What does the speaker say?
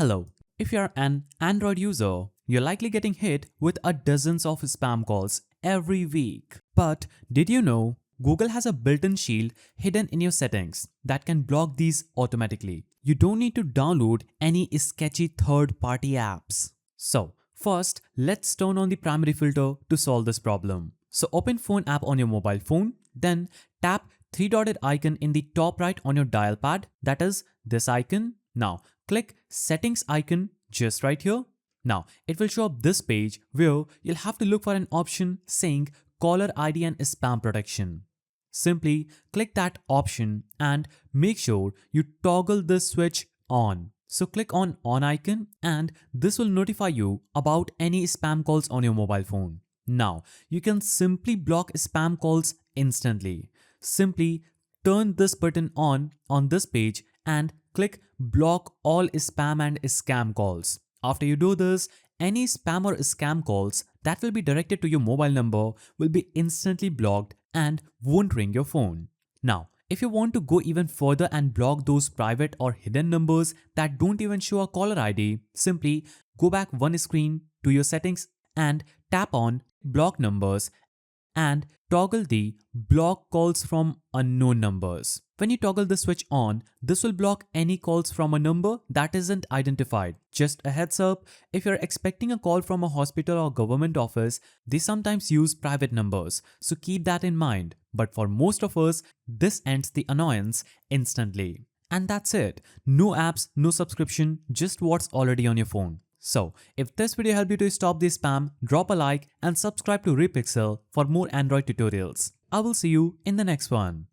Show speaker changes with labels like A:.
A: Hello. If you're an Android user, you're likely getting hit with a dozens of spam calls every week. But did you know Google has a built-in shield hidden in your settings that can block these automatically? You don't need to download any sketchy third-party apps. So, first, let's turn on the primary filter to solve this problem. So open Phone app on your mobile phone, then tap three-dotted icon in the top right on your dial pad, that is this icon. Now click Settings icon just right here. Now it will show up this page where you'll have to look for an option saying Caller ID and Spam Protection. Simply click that option and make sure you toggle this switch on. So click on icon and this will notify you about any spam calls on your mobile phone. Now you can simply block spam calls instantly. Simply turn this button on this page and click block all spam and scam calls. After you do this, any spam or scam calls that will be directed to your mobile number will be instantly blocked and won't ring your phone. Now, if you want to go even further and block those private or hidden numbers that don't even show a caller ID, simply go back one screen to your settings and tap on block numbers and toggle the block calls from unknown numbers. When you toggle the switch on, this will block any calls from a number that isn't identified. Just a heads up, if you're expecting a call from a hospital or government office, they sometimes use private numbers, so keep that in mind. But for most of us, this ends the annoyance instantly. And that's it. No apps, no subscription, just what's already on your phone. So, if this video helped you to stop the spam, drop a like and subscribe to RiPixel for more Android tutorials. I will see you in the next one.